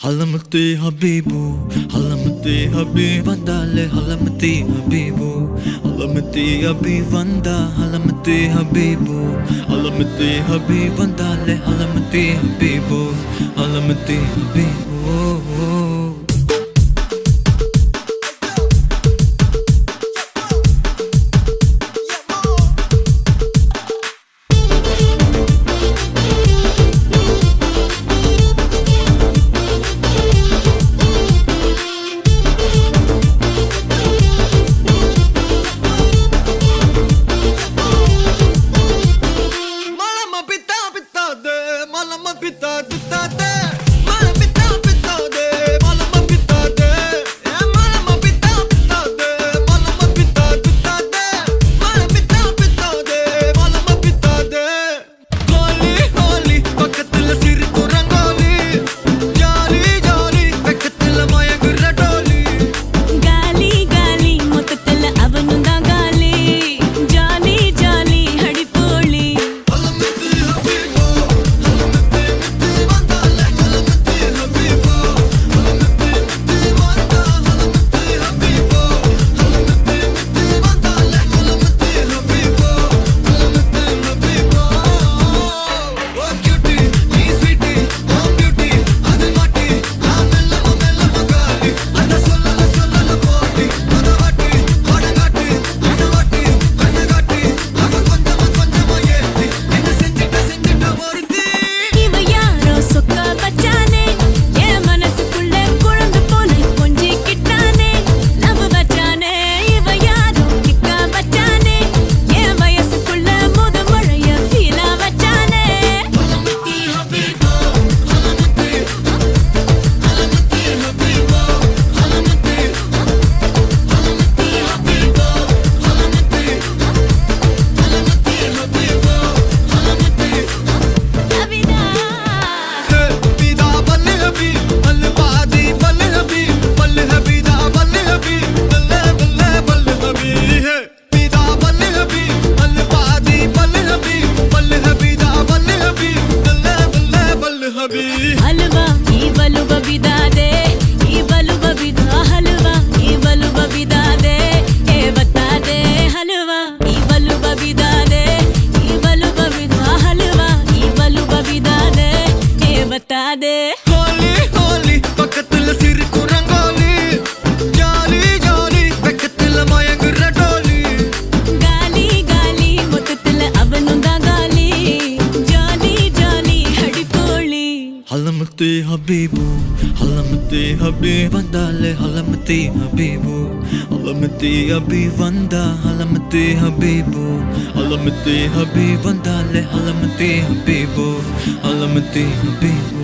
Halamati Habibu, Halamati Habib Vandale, Halamati Habibu, Halamati Habib Vanda, Halamati Habibu, Halamati Habib Vandale, Halamati Habibu, Halamati Habibu. हलवा ई बलु बबिदा दे ई बलु बबिदा हलवा ई बलु बबिदा दे ए बता दे हलवा ई बलु बबिदा दे ई बलु बबिदा हलवा ई बलु बबिदा दे ए बता दे होली होली பக்கத்துல சிரிக்கும் rangoli jolly jolly வெக்கத்துல மயங்குற டோலி गाली गाली முத்தத்துல அவனும் தான் गाली ஜாலி ஜாலி ஹடிப்போலி Halamati Habibu, Halamati Habib Vandale, Halamati Habibu, Halamati Habib Vanda, Halamati Habibu, Halamati Habib Vandale, Halamati Habibu, Halamati Habibu.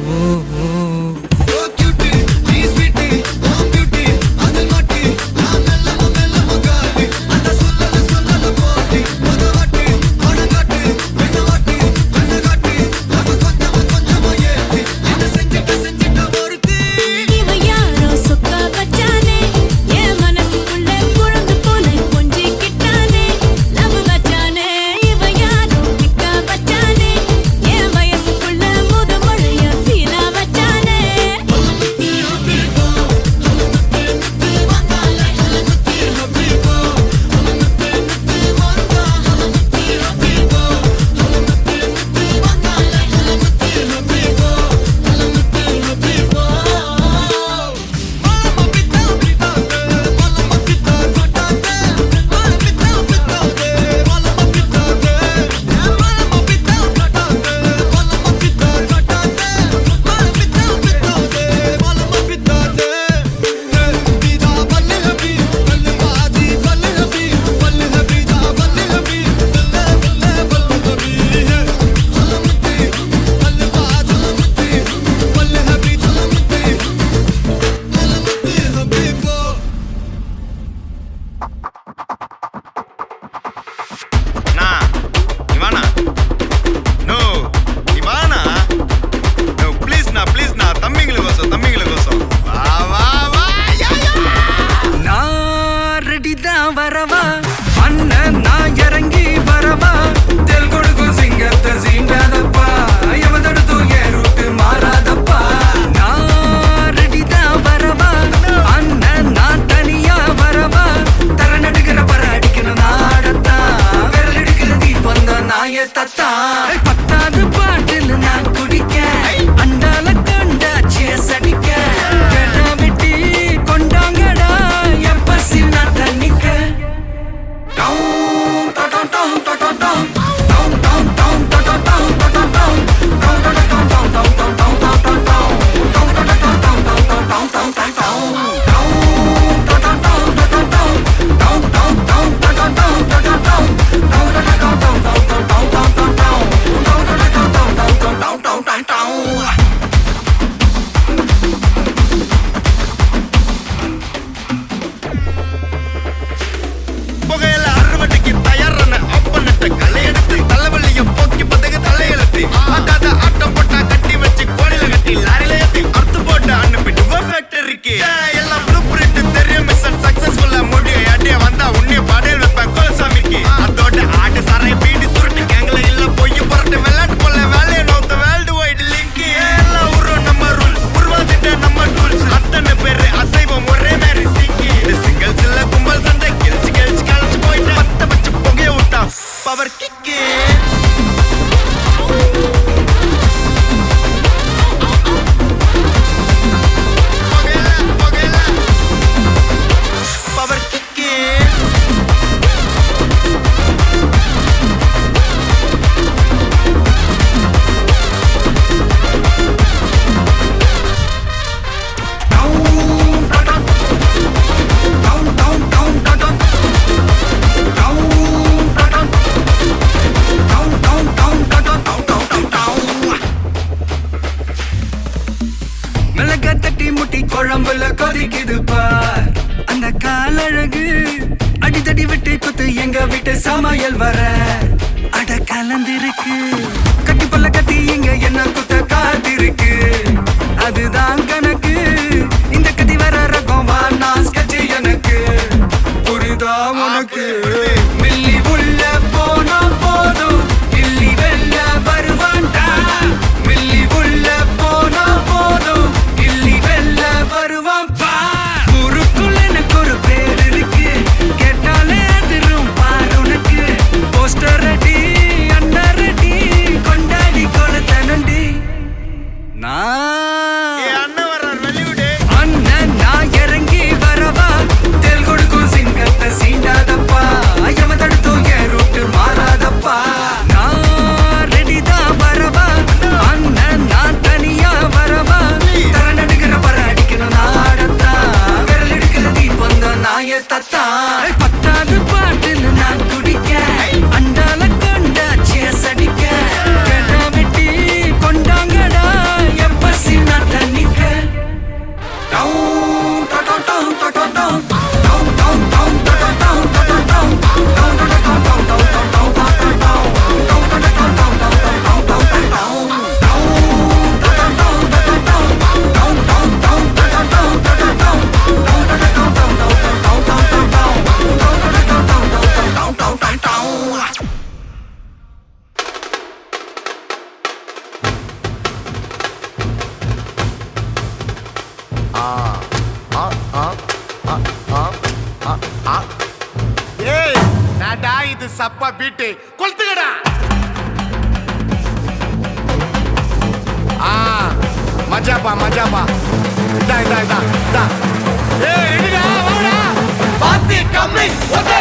மிளகா தட்டி முட்டி குழம்புல கொதிக்குது பார் அந்த காலழகு அடித்தடி விட்டு குத்து எங்க வீட்டு சமையல் வர அட கலந்திருக்கு கட்டி பல்ல கட்டி இங்க என்ன குத்த காத்திருக்கு அதுதான் கணக்கு இந்த கத்தி வர ரகம் வானா ஸ்கெட்ச் எனக்கு புரிதா உனக்கு மில்லி உள்ள போனா போதும் இல்லி வெல்ல வருவான்டா மில்லி உள்ள போனா போதும் இல்லி வெல்ல வருவான் பா ஊருக்குள்ள எனக்கு ஒரு பேர் இருக்கு கேட்டாலே அதிரும் பாரு உனக்கு போஸ்டர் ரெடி அண்டர் ரெடி கொண்டாடி கொளுத்தனண்டி அண்ணன் நான் இறங்கி வரவா தெல் கொடுக்கும் சிங்கத்தை சீண்டாதப்பா எம தடுத்தோம் என் ரூட்டு மாறாதப்பா நான் ரெடி தான் வரவா அண்ணன் நான் தனியா வரவா தர நடுக்கிற பர அடிக்கணும் நாடத்தா விரல் எடுக்கிற தீபம் தான் நாய தத்தா பத்தாவது பாட்டில் நான் குடிக்க அண்டால கொண்டா சேஸ் அடிக்க கெடா வெட்டி கொண்டாங்கடா எப்பசி நான் தண்ணிக்க ஏய் நாடா இது சப்பா பீட்டு கொளுத்துக்கடா மஜாப்பா மஜாப்பா இதா இதா இதா இதா ஏய் ரெடிடா வாடா பாத்தி கம்மி ஓகே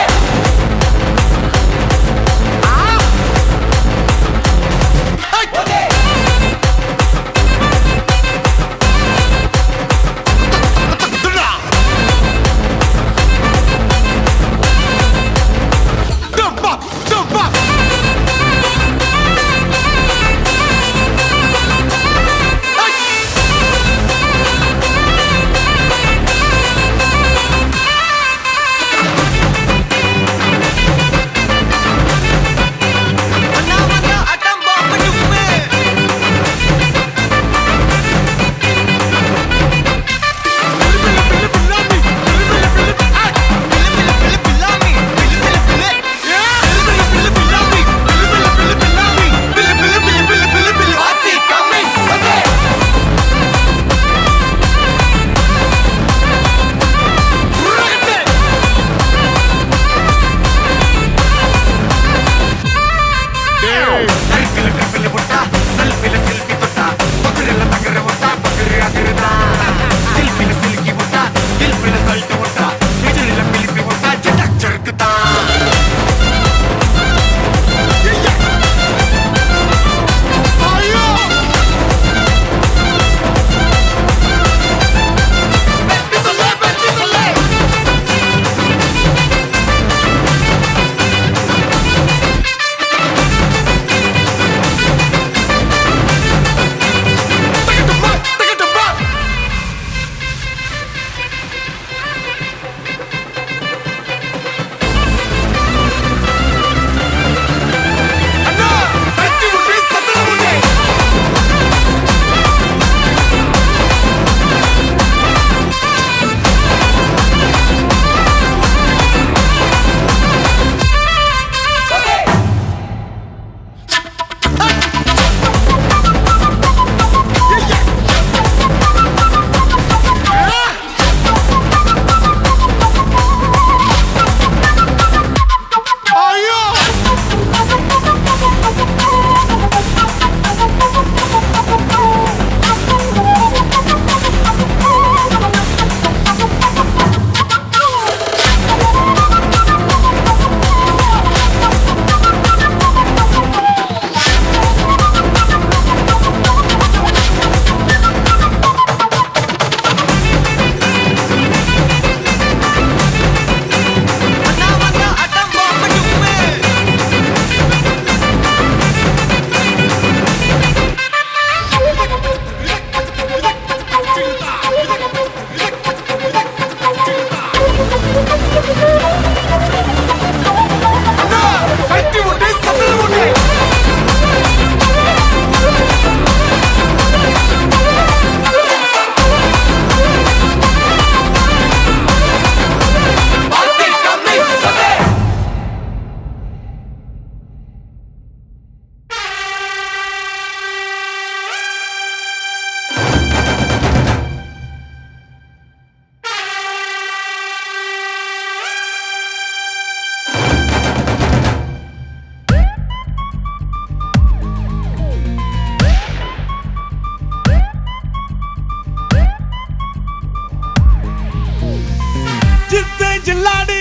ஜில்லாடி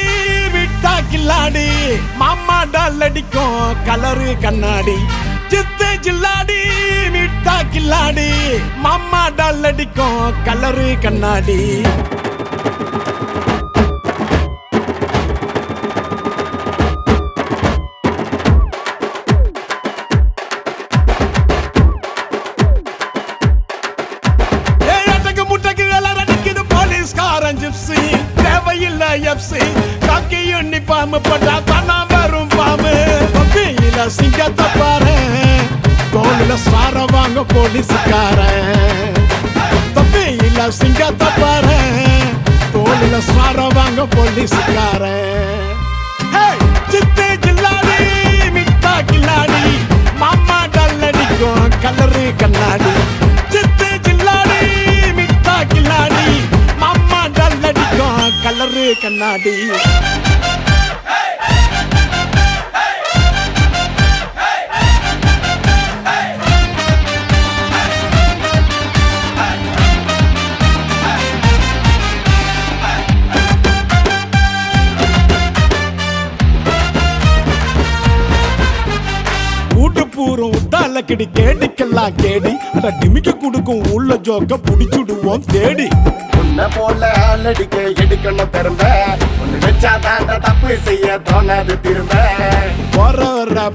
விட்டா கில்லாடி மாமா டால் அடிக்கும் கலரு கண்ணாடி சித்து ஜில்லாடி விட்டா கில்லாடி மாமா டால் அடிக்கும் கலரு கண்ணாடி தேவையில்ல எப்சி காக்கி யூனிஃபார்ம் போட்டா தானா வரும் பாம்பு பப்பியில சிங்கத்தை பாரு தோளில ஸ்வார வாங்க போலீஸ்காரன் பப்பியில சிங்கத்தை பாரு தோளில ஸ்வார வாங்க போலீஸ்காரன் சித்து ஜில்லாடி மிட்டா கில்லாடி மாமா டால் அடிக்கும் கலரு கண்ணாடி சித்து ஜில்லாடி மிட்டா கில்லாடி கலரு கண்ணாடி பூரம் உத்தால கிடி கேடிக்கெல்லாம் கேடி அட டிமிக்க குடுக்கும் உள்ள ஜோக்க புடிச்சுடுவோம் தேடி உன்ன போல ஆளடிக்க எடுக்கணும் பெரும்ப ஒண்ணு வச்சா தாண்ட தப்பு செய்ய தோணாது திரும்ப போற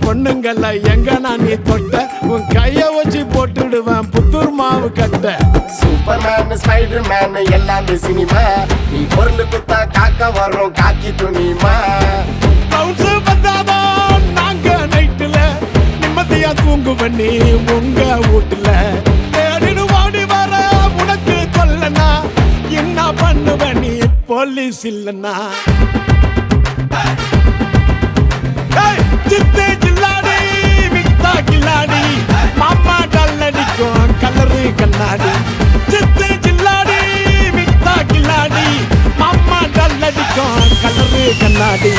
பொண்ணுங்கள எங்க நான் நீ தொட்ட உன் கைய வச்சு போட்டுடுவேன் புத்தூர் மாவு கட்ட சூப்பர் மேன் ஸ்பைடர் மேன் எல்லாமே சினிமா நீ பொருள் குத்தா காக்க வரும் காக்கி துணிமா வந்தாதான் நாங்க நைட்டுல நிம்மதியா தூங்குவன் நீ உங்க வீட்டுல தேடிடு வாடி வர உனக்கு சொல்லனா என்ன பண்ணுவ நீ போலீஸ் இல்லனா சித்து ஜில்லாடி விட்டா கில்லாடி மாமா டால் அடிக்கும் கலரு கண்ணாடி சித்து ஜில்லாடி விட்டா கில்லாடி மாமா டால் அடிக்கும் கலரு கண்ணாடி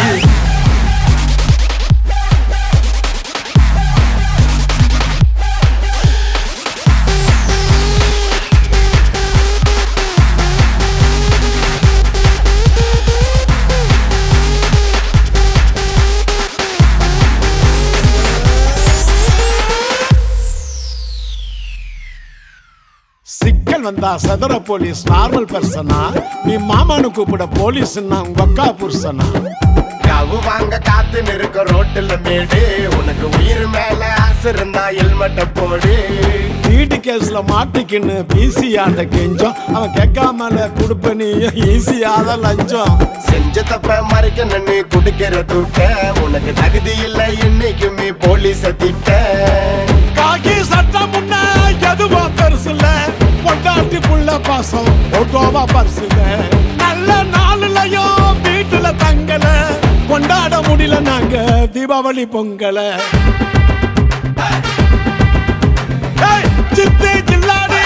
சிக்கல் வந்தா சதுர போலீஸ் நார்மல் பர்சனா நீ மாமானு கூப்பிட போலீஸ் உங்க அக்கா புருஷனா கவு வாங்க காத்து நிற்க ரோட்டுல மேடு உனக்கு உயிர் மேல ஆசை இருந்தா ஹெல்மெட்ட போடு வீட்டு கேஸ்ல மாட்டிக்கின்னு பிசியாண்ட கெஞ்சம் அவன் கேட்காமல குடுப்ப நீ ஈஸியாத லஞ்சம் செஞ்ச தப்ப மறைக்க நின்னு குடுக்கிற தூக்க உனக்கு தகுதி இல்லை இன்னைக்குமே போலீஸ திட்ட காக்கி சட்டம் முன்ன எதுவோ பெருசுல பொண்டாட்டி புள்ள பாசம் ஓட்டோவா பரிசுல நல்ல நாளுலயும் வீட்டுல தங்கல கொண்டாட முடியல நாங்க தீபாவளி பொங்கல சித்து ஜில்லாடி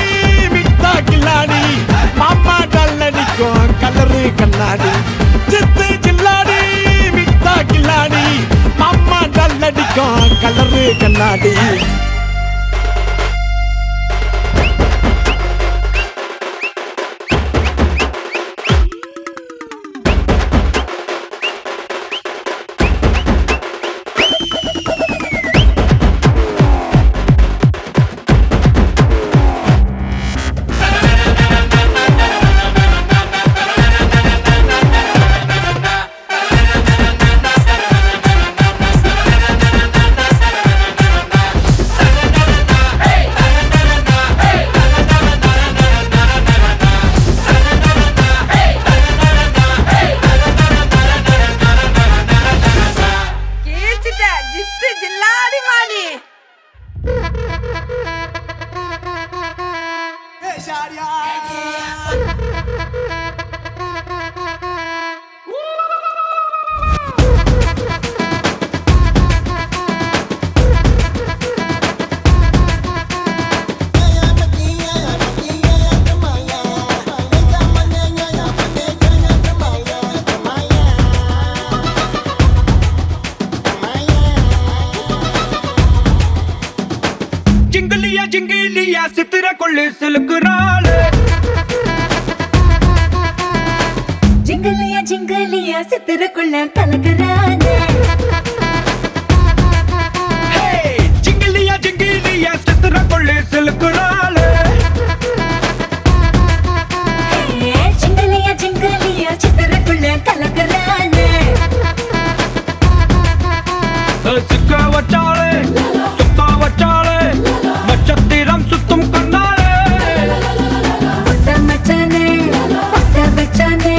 மிட்டா கில்லாடி மாமா டால் அடிக்கும் கலரு கண்ணாடி சித்து ஜில்லாடி மிட்டா கில்லாடி மாமா டால் அடிக்கும் கலரு கண்ணாடி जिंगलिया जिंगलिया सितरा कोले सिलक राल சித்திரக்குள்ள கலக்குறானே ஜிங்கிலியா ஜிங்கிலியா சித்திரக்குள்ளே சிலுக்குறாளே ஜிங்கலியா ஜிங்கலியா சித்திரக்குள்ள கலக்குறானே சிக்க வச்சாளே சுத்த வச்சாளே நட்சத்திரம் சுத்தும் கண்ணாளே ஒத்த மச்சானே ஒத்த வச்சானே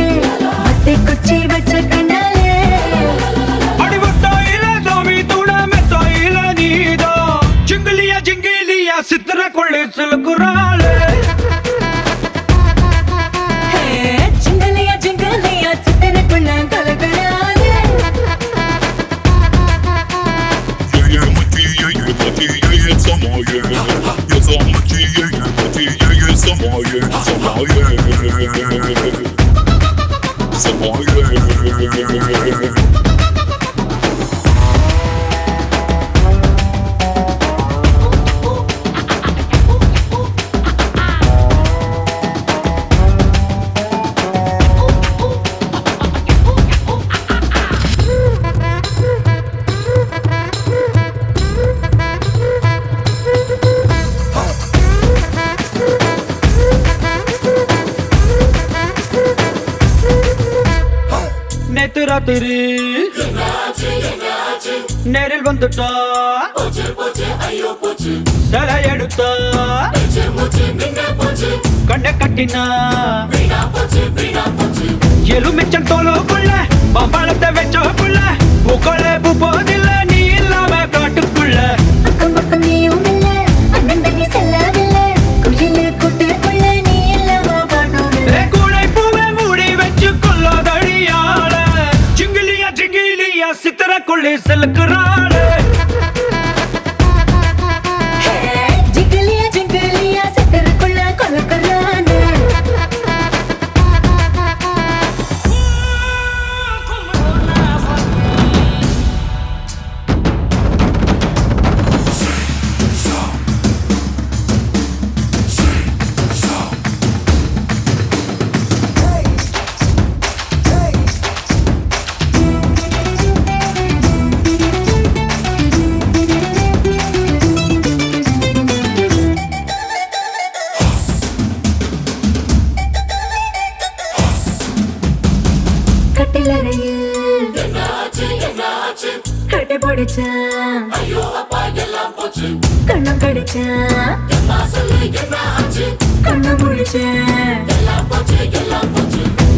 ஒத்தை குச்சி வச்ச கண்ணாலே அடிவட்டாயில சாமி தூட மெத்தாயில நீதா ஜிங்கிலியா ஜிங்கிலியா சித்திரக்குள்ளே சிலுக்குறாளே ஜிங்கலியா ஜிங்கலியா சித்திரக்குள்ள கலக்குறானே நேத்து ராத்திரி நேரில் வந்துட்டா சிலை எடுத்தா கண்ணை கட்டினா எலுமிச்சம் தோலுக்குள்ள பம்பளத்தை வச்சோக்குள்ள பூக்கள பூ போதில்ல நீ இல்லாம காட்டுக்குள்ள அக்கம் பக்கம் நீயும் இல்ல அண்ணன் தண்ணி செல்லவில்ல குயிலு கூட்டுக்குள்ள நீ இல்லாம பாடவில்லை கூடை பூவை மூடி வச்சு கொள்ளாதடியாள ஜிங்கிலியா ஜிங்கிலியா சித்திரக்குள்ளே செலுக்குறாளே ஜிங்கலியா ஜிங்கலியா சித்திரக்குள்ள கலக்குறானே கட்டிலறையில் கட்டை போடுச்சான் கண்ணம் கடிச்சான் கண்ணம் முடிச்சான்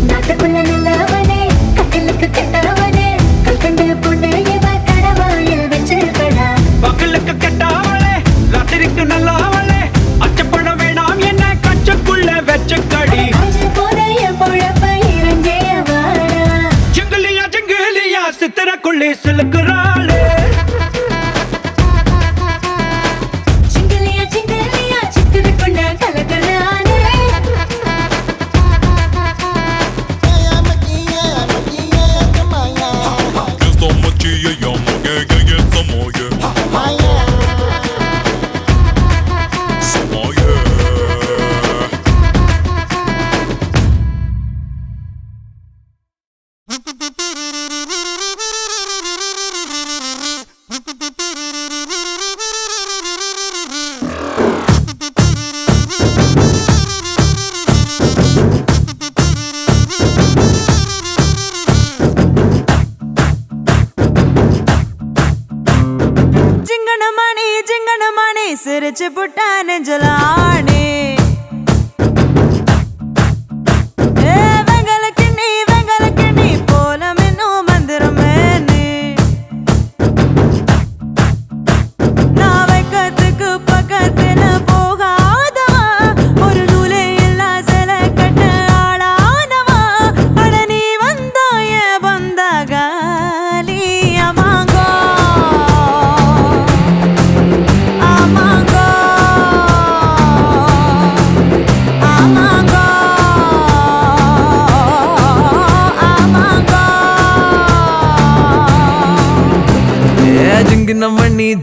நாட்டுக்குள்ள நல்லவனே கட்டிலுக்கு கெட்டவனே கல்கண்டு பொண்ணு இவ கடவாயில் வச்சிருக்கடா பகலுக்கு கெட்டாவளே ராத்திரிக்கு நல்லாவளே அச்சப்பட வேணாம் என்ன கச்சக்குள்ள வச்சக்கடி அது போல என் பொழப்ப இறங்கிய வாடா ஜிங்கிலியா ஜிங்கிலியா சித்திரக்குள்ளே சிலுக்குறாளே ஜிங்கலியா ஜிங்கலியா சித்திரக்குள்ள கலக்குறானே ஜிங்கனமணி சிரிச்சு புட்டா நெஞ்சலானே வெங்கல கிண்ணி போல மின்னும் மந்திரமேனே நான் வைக்கத்துக்கு பக்கத்துல போகாதவா ஒரு நூலே இல்லா சில கட்ட ஆளானவா அட நீ வந்தாய பந்தகாலி அமாங்கோ ஆமாங்கோ ஆமாங்கோ ஆமாங்கோ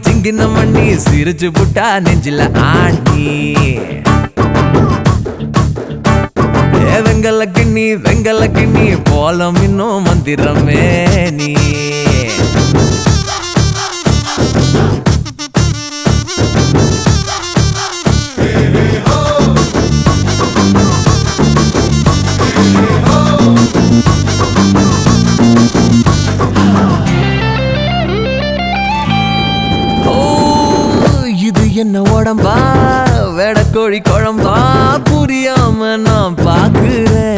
ஜிங்கின மண்ணி சிரிச்சு புட்டா நெஞ்சில ஆண்டி வெங்கல கிண்ணி கிண்ணி வெங்கல கிண்ணி போலம் இன்னும் மந்திரமே நீ இது என்ன உடம்பா வேடக்கோழி குழம்பா புரியாம நான் பாக்குறேன்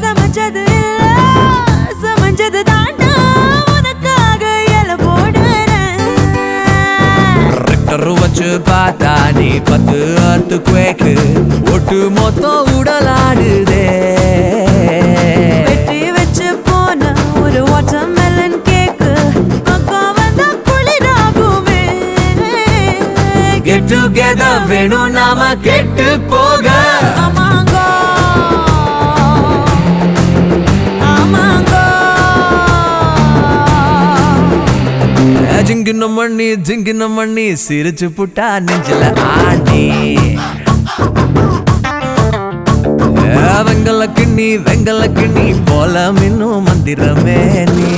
சமைச்சது இல்ல சமைச்சது தாண்டா உனக்காக இல போடுறேன் ரெக்டர் வச்சு பார்த்தா நீ 10 அர்த்து குவேக்கு ஒட்டு மொத்தம் உடலாடுதே வெட்டி வச்சு போன ஒரு வாட்டர்மெலன் கேக்கு அக்கா வந்தா குளிராகுமே கெட் டுகெதர் வேணும் நாம கெட்டு போக ஆமாங்கோ ஆமாங்கோ ஜிங்கின மண்ணி சிரிச்சு புட்டா நெஞ்சில ஆடி வெங்கல கிண்ணி போல இன்னும் மந்திரமே நீ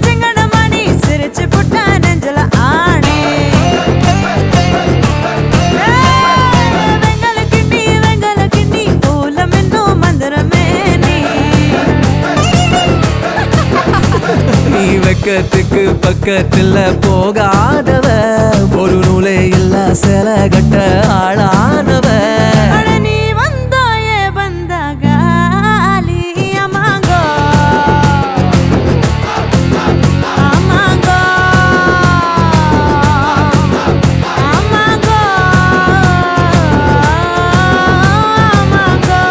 சிங்கன மணி சிரிச்சு புட்டா நெஞ்சல ஆணி வெங்கல கிண்ணி போலம் இன்னும் மந்திரமே நீ வெக்கத்துக்கு பக்கத்துல போகாதவ ஒரு நூலே இல்ல சில கட்ட ஆளானவ நீ வந்தாயே வந்தாகாலி அம்மாங்கோ ஆமாங்கோ ஆமாங்கோ ஆமாங்கோ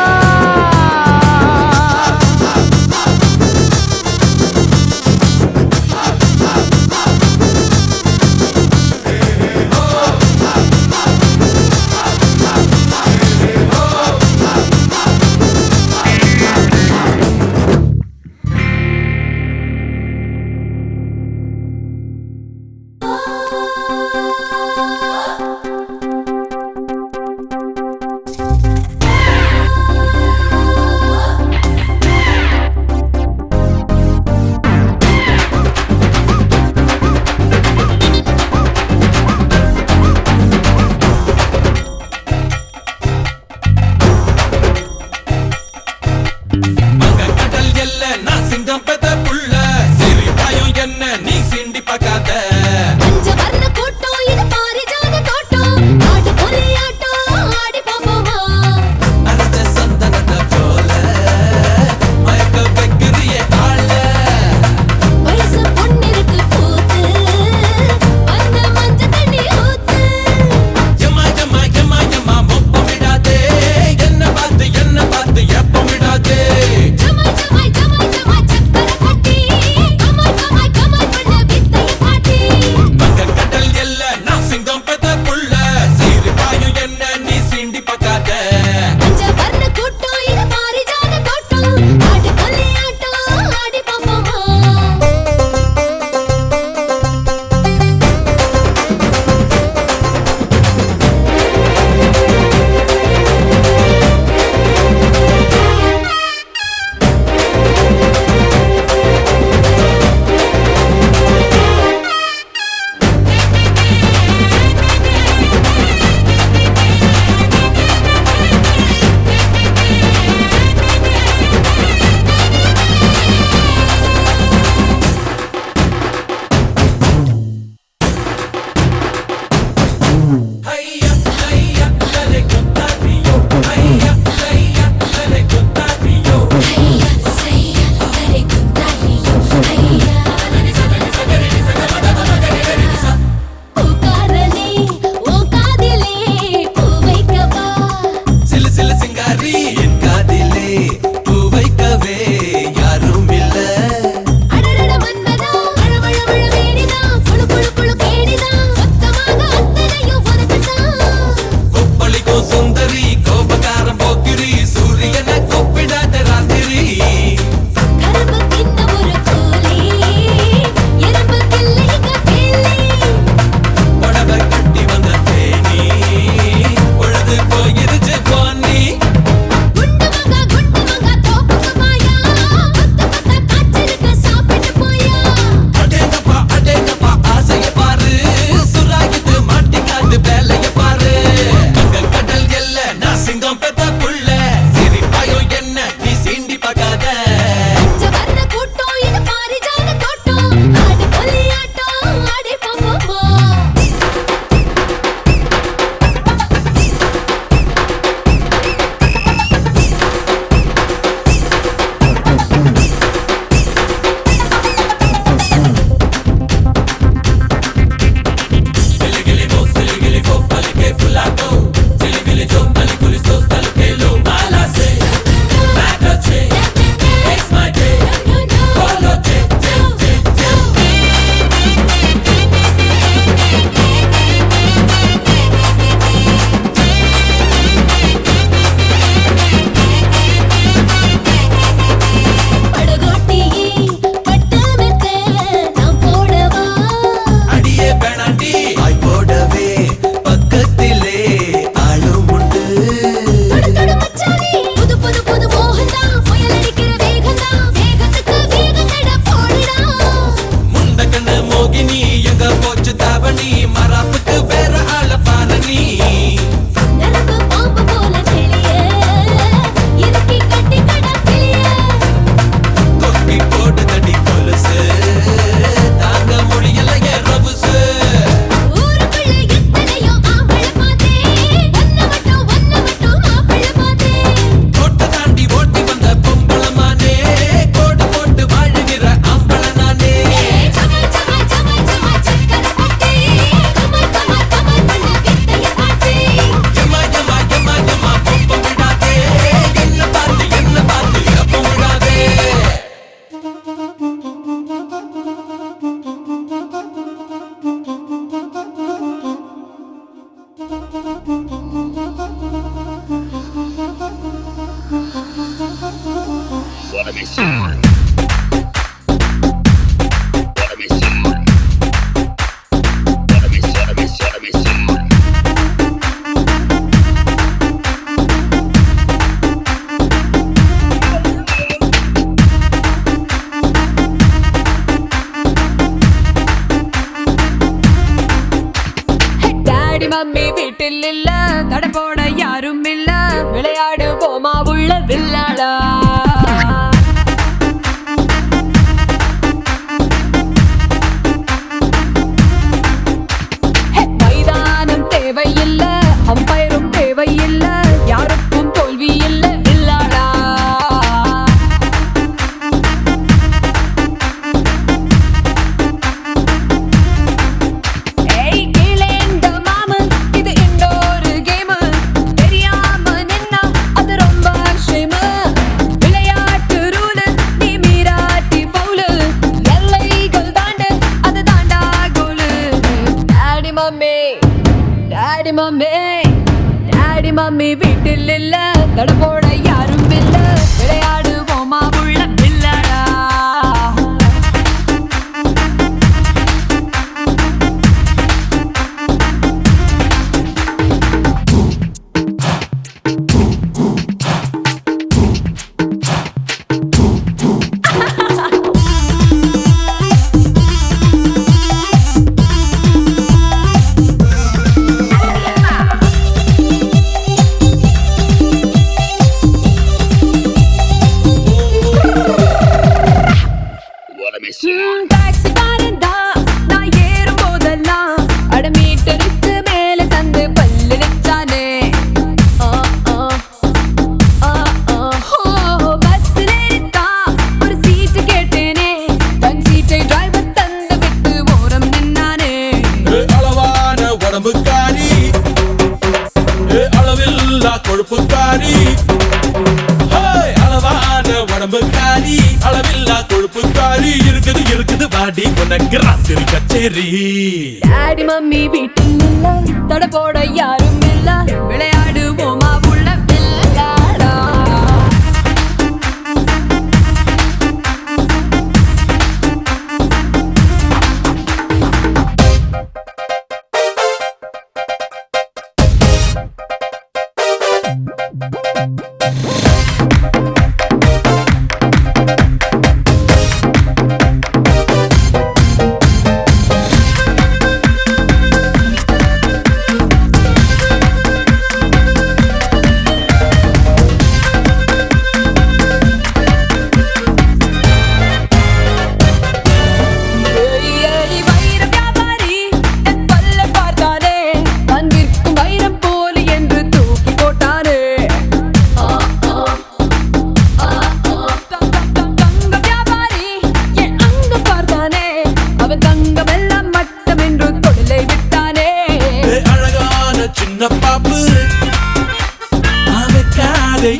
வீட்டில் இல்ல தட போட யாரும் இல்ல விளையாடு போமா உள்ள வில்லாடா மைதானம் தேவையில்ல அம்பயரும் தேவையில்ல யாருக்கும் தோல்வி இல்ல வில்லாடா டாடி மம்மி வீட்டில் இல்ல தட போட யாரும் இல்ல விளையாடு போமா உள்ள வில்லாடா கொழுப்புக்காரி அளவான உடம்புக்காரி அளவில்லா கொழுப்புக்காரி இருக்குது இருக்குது பாடி உனக்கு ராத்திரி கச்சேரி டாடி மம்மி வீட்டில் இல்ல தட போட யாரும் இல்ல விளையாடு போமா உள்ள வில்லாடா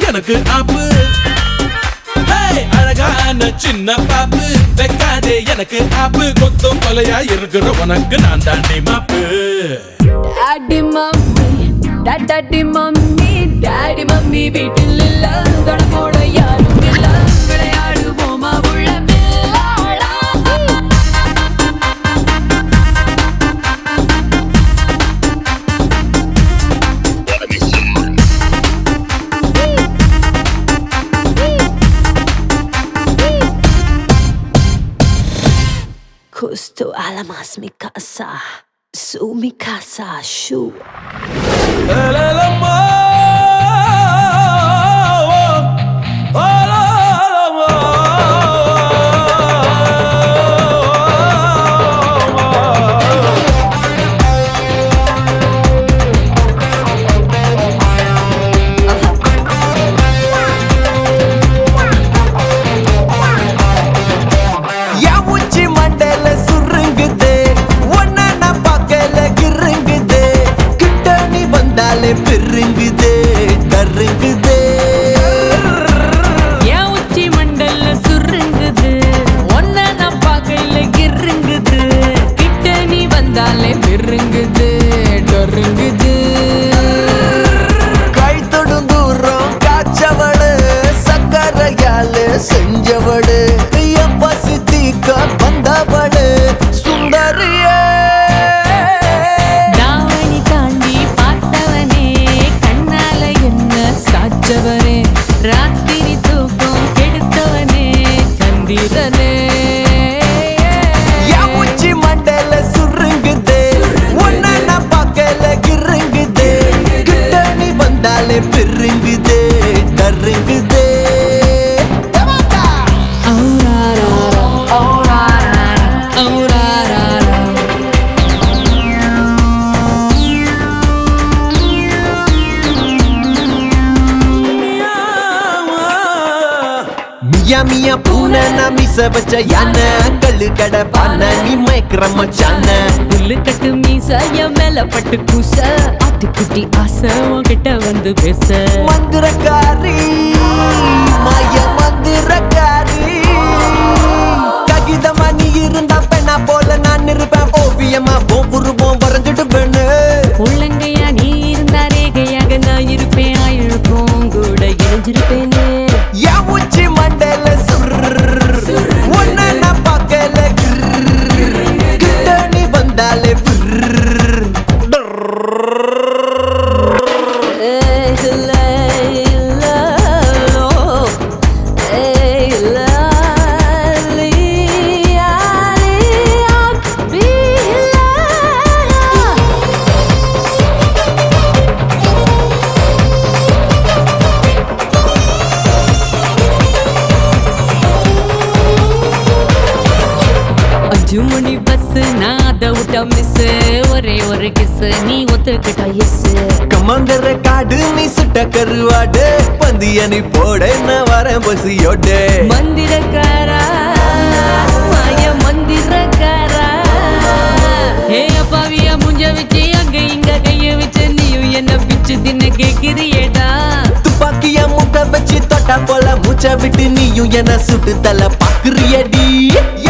எனக்கு ஆப்பு அழகான சின்ன பாப்பு வைக்காதே எனக்கு ஆப்பு கொத்தும் கொலையா இருக்கிற உனக்கு நான் தாண்டி மாப்பு daddy mummy daddy mummy daddy mummy வீட்டில் இல்ல தட போட யாரும் இல்ல விளையாடு போமா உள்ள வில்லாடா Justo a la más mi casa, su mi casa, shu. பெருங்குது மீச வச்ச யானை கல்லு கடை பான நீ மயக்கிற மச்சான புல்லு கட்டு மீச என் மேல பட்டு கூச ஆட்டுக்குட்டி ஆசை உன்கிட்ட வந்து பேச மந்திரக்காரி மாய மந்திரக்காரி ககிதமா நீ இருந்தா பெண்ணா போல நான் இருப்பேன் ஓவியமா ஒவ்வொருவோம் வரைஞ்சிடுவேன்னு உள்ளங்கையா நீ இருந்தா ரேகையாக நான் இருப்பேன் ஆயிழுப்போம் கூட இணைஞ்சிருப்பேனே என் உச்சி மண்டையில ஒன்ன நான் பார்க்கல கிட்ட நீ வந்தாலே மணி பஸ் நான் அதை விட்டா மிஸ் ஒரே ஒரு கிஸ் நீ ஒத்துக்கிட்டா எஸ் கமாந்தர காடு நீ சுட்ட கருவாடு பந்திய நீ போட நான் வரேன் பசியோடு மந்திரக்காரா மாய மந்திரக்காரா ஹே அப்பாவியா முஞ்ச வச்சு அங்க இங்க கைய வச்சு நீயும் என்ன பிச்சு தின்ன கேக்குறியேடா துப்பாக்கியா முக்க வச்சு தொட்டா போல மூச்சை விட்டு நீயும் என்ன சுட்டு தலை பாக்குறியடி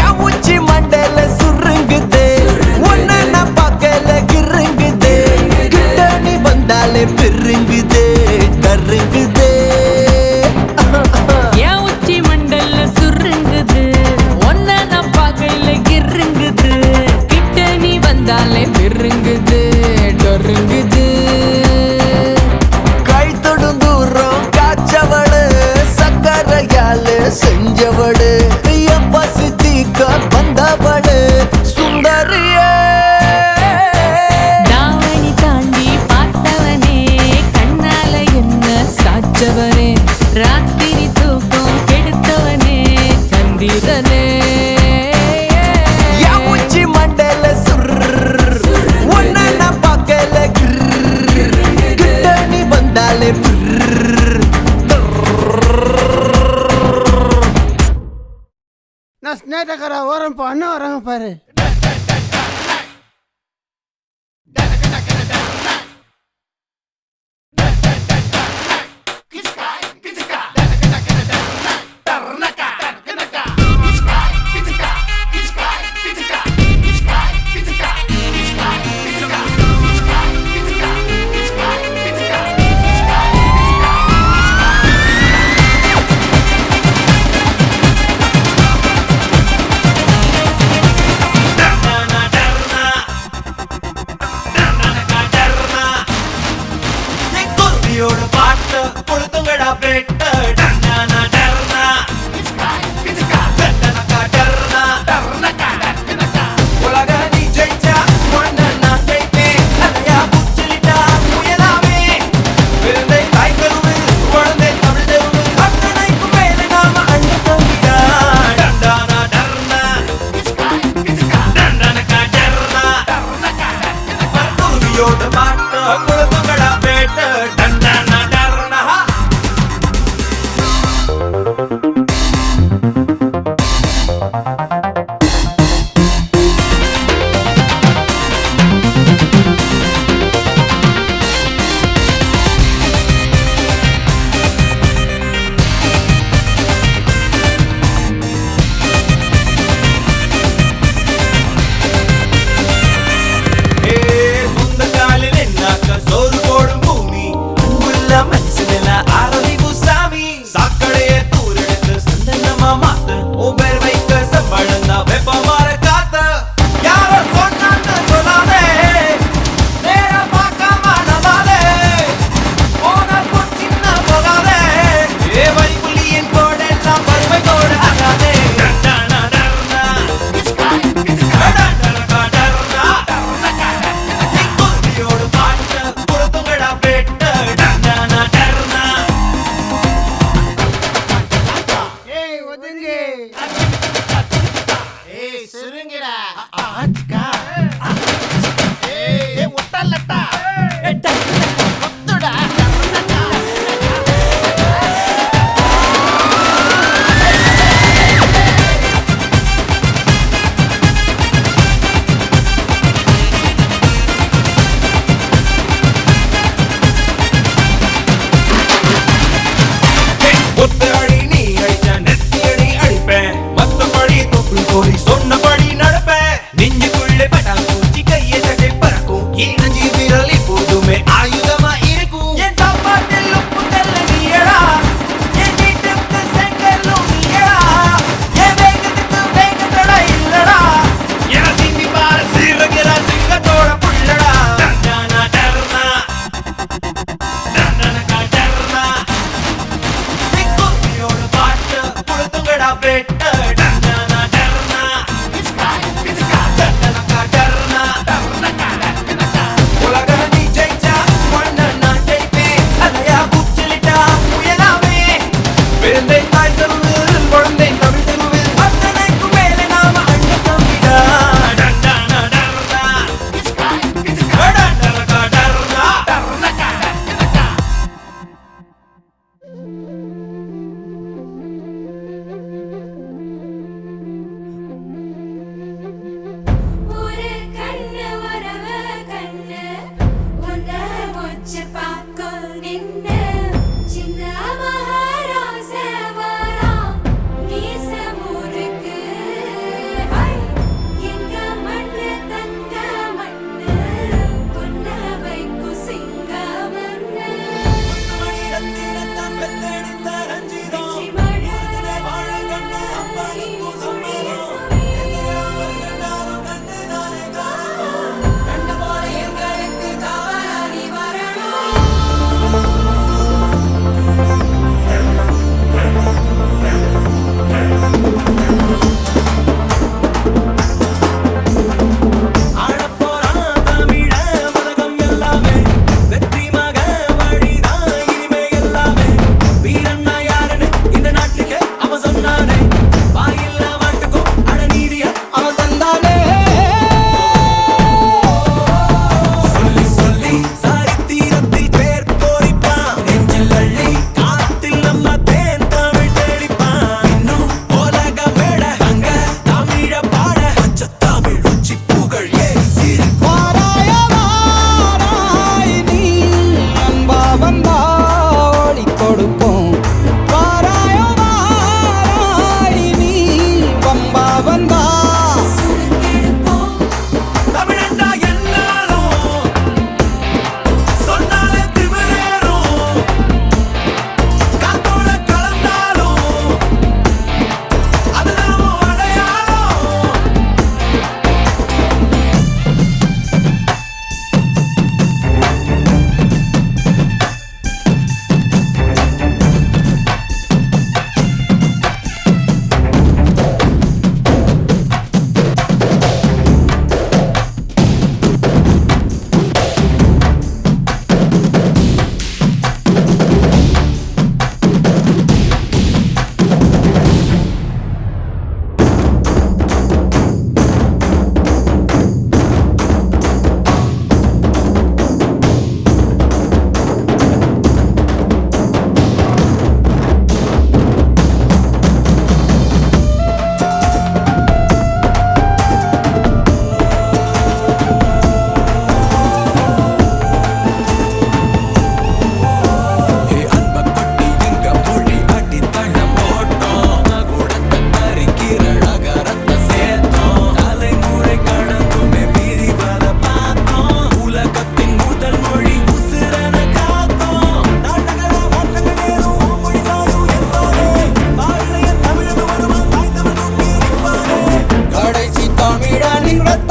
என் உச்சி மண்டையில சுருங்குது ஒன்ன நான் பார்க்கல கிருங்குது கிட்ட நீ வந்தாலே பெருங்குது கருங்குது என் உச்சி மண்டல்ல சுருங்குது ஒன்ன நான் பார்க்கல கிருங்குது கிட்ட நீ வந்தாலே பெருங்குது டொருங்குது கை தொடும் தூரம் காய்ச்சவடு சக்கரையால செஞ்சவடு என் பசி தீக்க வந்தவடு சுந்தரியே தாவணி தாண்டி பார்த்தவனே கண்ணால என்ன சாச்சவனே ராத்திரி தூக்கம் கெடுத்தவனே சந்திரனே என் உச்சி மண்டையில ஒன்ன நான் பார்க்கல கிட்ட நீ வந்தாலே நான் ஸ்னேட்டக்காரா ஓரம் பண்ண வராங்க பாரு பாட்டு கொடுத்துங்கடா பெட்டு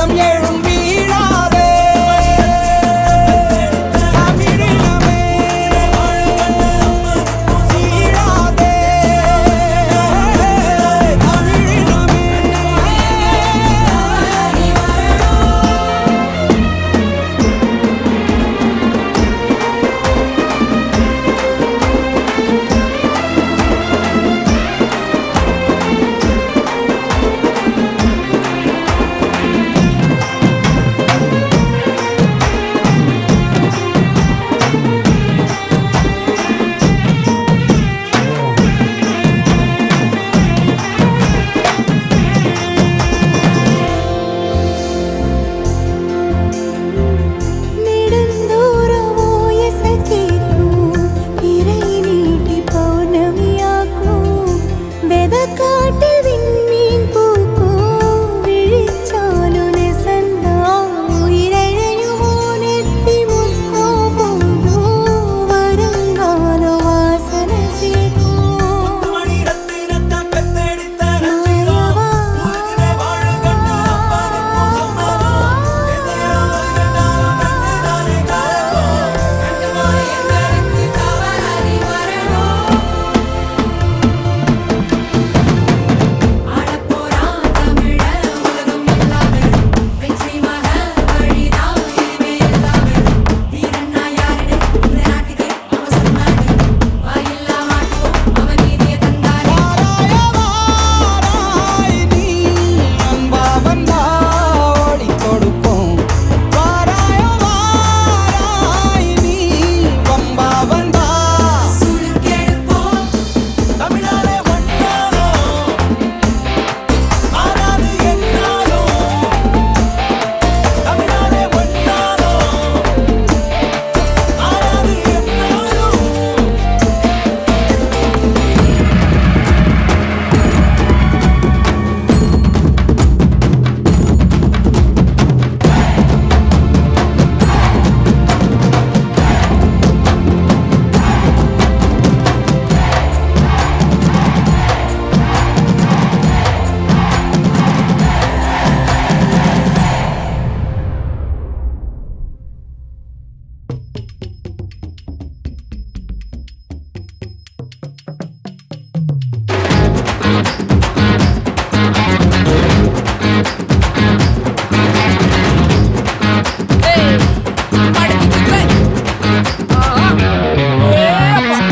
வானம் ஏழும் வீழாதே தமிழினமே சீழாதே தமிழினமே நெடுந்தூரமோ எசை கேட்கும் பிறை நீட்டி பௌர்ணமியாக்கும் வெதக்காட்டில் விண்மீன் பூக்கும் விழிச்சாலு நெசந்தா உயிரையுமோ நெத்தி முத்தோ போதும் வருங்கால வாசனை சேர்க்கும் நாயவா வாராய் நீ அன்பா வந்தா ஓடி கொடுப்போம் வாராய் நீ வம்பா வந்தா தமிழாலே வந்தாரோ ஆனாது என்னாரோ தமிழாலே வந்தாரோ ஆனாது என்னாரோ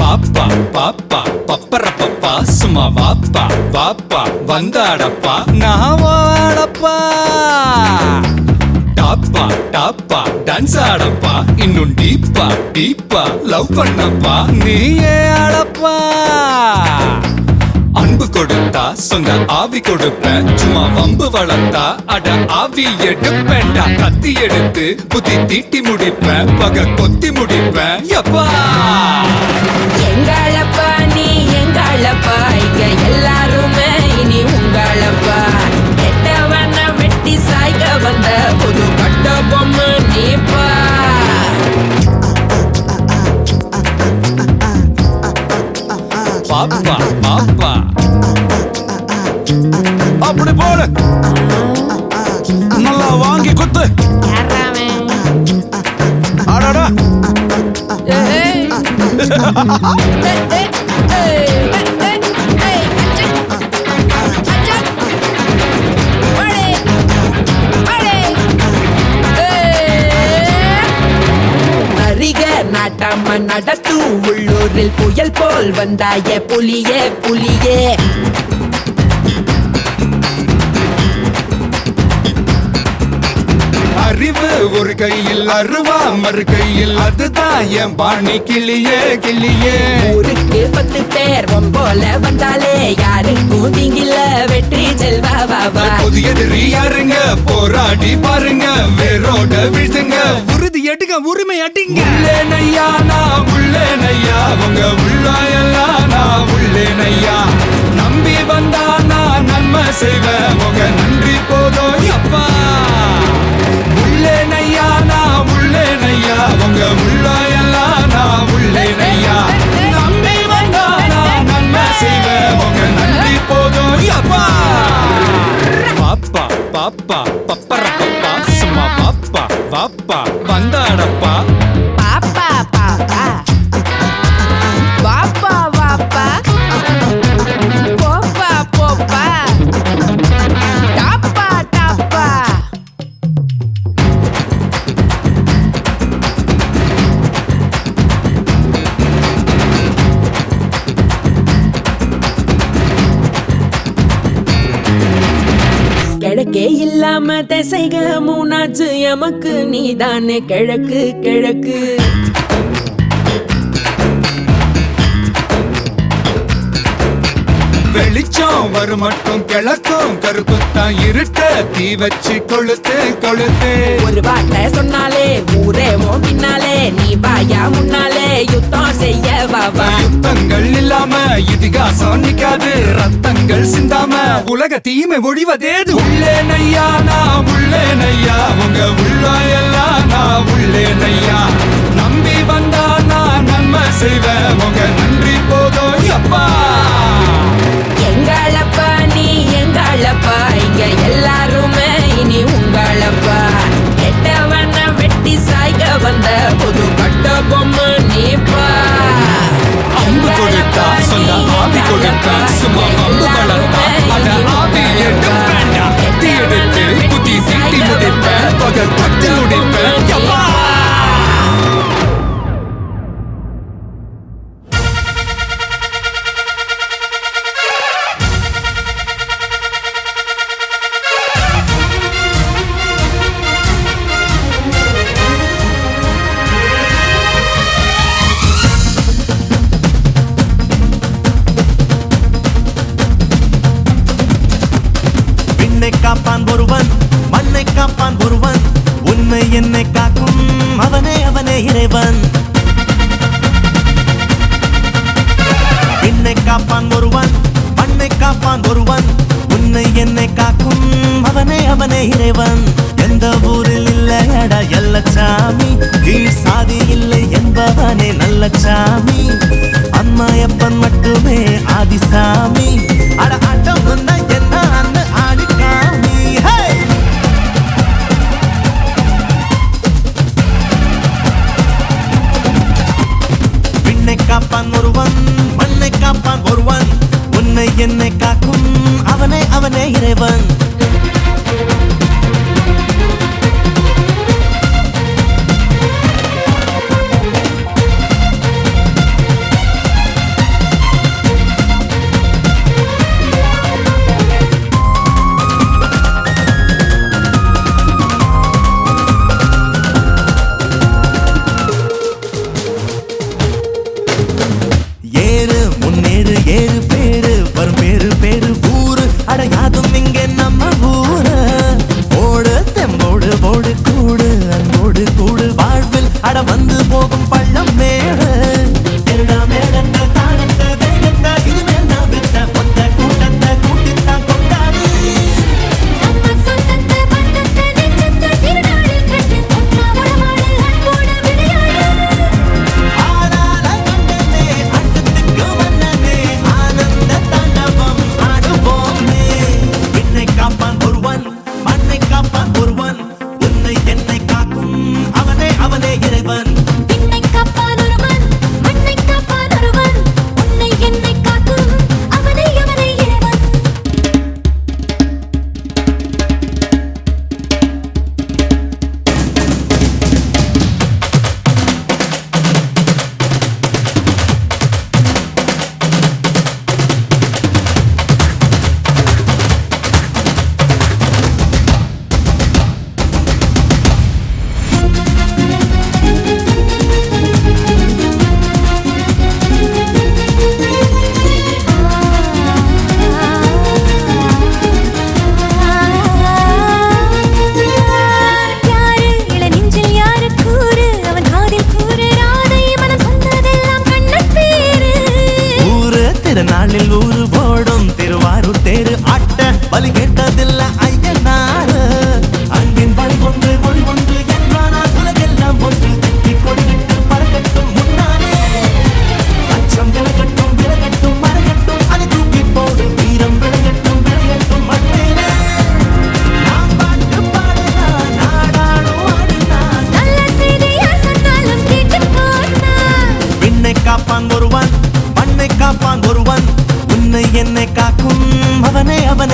பாப்பா பாப்பா பப்பர பப்பா சும்மா வாப்பா வாப்பா வந்தாடப்பா நான் வாடப்பா டாப்பா டாப்பா டான்ஸ் ஆடப்பா இன்னும் டீப்பா டீப்பா லவ் பண்ணப்பா நீயே ஆடப்பா அன்பு கொடுத்தா சொந்த ஆவி கொடுப்பேன் சும்மா வம்பு வளர்த்தா அட ஆவி எடுப்பேன்டா கத்தி எடுத்து புத்தி தீட்டி முடிப்பேன் பக கொத்தி முடிப்பேன் எப்பா எங்களப்பா நீ எங்களப்பா இங்க எல்லாருமே இனி உங்களப்பா கெட்டவன வெட்டி சாய்க்க வந்த புது கட்ட பொம்மை நீப்பா பாப்பா பாப்பா அப்படி போடு நல்லா வாங்கி குத்து அடடா அரிக நாட்டாம நடத்தும் உள்ளூரில் புயல் போல் வந்தாய புலியே புலியே அறிவு ஒரு கையில் அருவா மறு கையில் அதுதான் என் பாணி கிளியே கிளியே ஊருக்கு 10 பேர் போல வந்தாலே யாருக்கும் திங்கில வெற்றி செல்வா வாவா புதிய எதிரி யாருங்க போராடி பாருங்க வேரோட வீழ்த்துங்க உறுதி எடுங்க உரிமை அடிங்க உள்ளேனையா நான் உள்ளேனையா உங்க உள்ளாயெல்லாம் நான் உள்ளேனையா நம்பி வந்தா நான் நன்மை செய்வேன் உங்க நன்றி போதும் அப்பா உள்ளேனையா நான் உள்ளேனையா உங்க உள்ளாயெல்லாம் நான் உள்ளேனையா நம்பி வந்தா நான் நன்மை செய்வேன் உங்க நன்றி போதும் அப்பா பாப்பா பாப்பா பப்பரப்பா சும்மா வாப்பா வாப்பா வந்தாடப்பா பாப்பா பாப்பா வாப்பா வாப்பா போப்பா போப்பா டாப்பா டாப்பா கிழக்கே இல்லாம திசைக மூணாச்சு எமக்கு நீதானே கிழக்கு கிழக்கு வெளிச்சம் வரும் மட்டும் கிழக்கும் கருப்புத்தான் இருட்ட தீ வச்சு கொளுத்து கொளுத்து ஒரு வார்த்தை சொன்னாலே ஊரே பின்னாலே நீ பாயா முன்னாலே யுத்தம் செய்ய வாவா யுத்தங்கள் இல்லாம இதிகாசம் நிக்காது ரத்தங்கள் சிந்தாம உலக தீமை ஒழிவதேது உள்ளே நையா நான் உள்ளே நையா உங்க உள்ள எல்லாம் நான் உள்ளே நையா நம்பி வந்தா நான் நன்மை செய்வேன் உங்க நன்றி போதும் அப்பா எங்களப்பா நீ எங்களப்பா இங்க எல்லாருமே இனி உங்களப்பா கெட்டவன வெட்டி சாய்க்க வந்த புது பட்ட பொம்மை நீப்பா அம்பு கொடுத்தா சொந்த ஆவி கொடுத்தா சும்மா அம்பு வளர்த்தா அத ஆவி எடுப்பேன் தீ எடுத்து புத்தி சீட்டி முடிப்பேன் பகல் பட்டு முடிப்பேன் அப்பா காப்பான் ஒருவன் மண்ணை காப்பான் ஒருவன் உன்னை என்னை காக்கும் அவனே அவனே இறைவன் என்னை காப்பான் ஒருவன் மண்ணை காப்பான் ஒருவன் உன்னை என்னை காக்கும் அவனே அவனே இறைவன் எந்த ஊரில் இல்லையடா எல்லச்சாமி கீழ் சாதி இல்லை என்பவனே நல்ல சாமி அம்மாயப்பன் மட்டுமே ஆதிசாமி அட ஆட்டம் வந்தா என்ன அண்ணு ஆடிக்காமி விண்ணை காப்பான் ஒருவன் மண்ணை காப்பான் ஒருவன் உன்னை என்னை காக்கும் அவனே அவனே இறைவன் ஏறு முன்னேறு ஏறு பேரு வரும் பேரு பேரு ஊரு அடையாதும் இங்கே நம்ம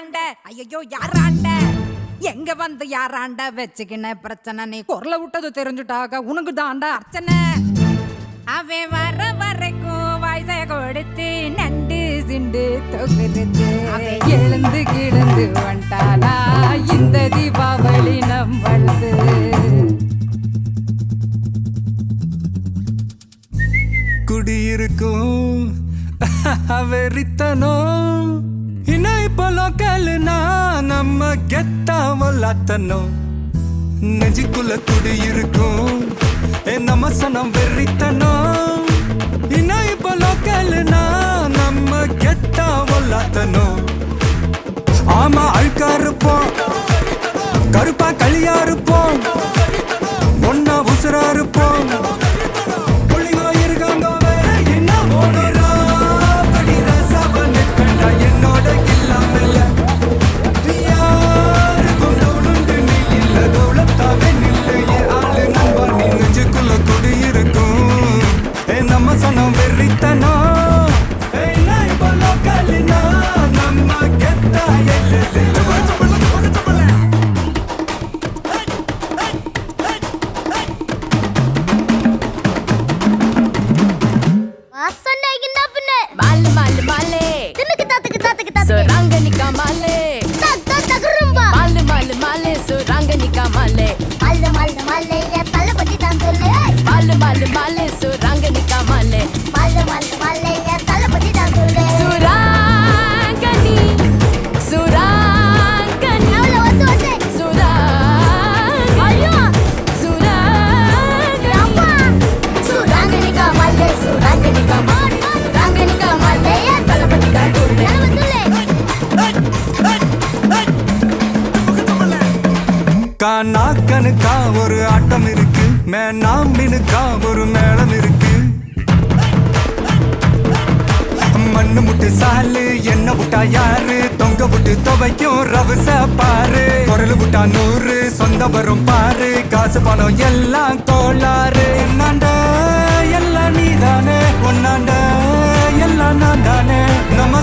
யாராண்ட ஐயோ யாராண்ட எங்க வந்து யாராண்ட வச்சுக்கின பிரச்சனை நீ குரல விட்டது தெரிஞ்சுட்டாக உனக்கு தாண்டா அர்ச்சனை அவன் வர வரைக்கும் வயசை கொடுத்து நண்டு சிண்டு தொகுத்து எழுந்து கிடந்து வந்தானா இந்த தீபாவளி நம்மளது குடியிருக்கும் வெறித்தனம் இன்னும் இப்போ லோக்கல்னா நம்ம கெத்தாவல்லாத்தனும் நெஞ்சுக்குள்ள குடியிருக்கும் நம்ம சனம் வெறித்தனம் இன்னும் இப்போ லோக்கல்னா நம்ம கெத்தாவல்லாத்தனும் ஆமா அழுக்கா இருப்போம் கருப்பா களியா இருப்போம் ஒன்னா உசுரா இருப்போம் என்னோட கில்லாமல தவிர நில்லு ஆளு நம்ப நீ நெஞ்சுக்குள்ள குடியிருக்கும் நம்ம சனம் வெறித்தனா லோக்கல்னா நம்ம கெத்தா நாக்கனுக்கா ஒரு ஆட்டம் இருக்கு மேனாம்பினுக்கா ஒரு மேளம் இருக்கு மண்ணு முட்டு சாலு என்ன விட்டா யாரு தொங்க விட்டு துவைக்கும் ரவுச பாரு குரல் விட்டா 100 சொந்த வரும் பாரு காசு பணம் எல்லாம் கோளாறு என்னாண்ட எல்லாம் நீதானே ஒன்னாண்ட எல்லாம் நான் தானே நம்ம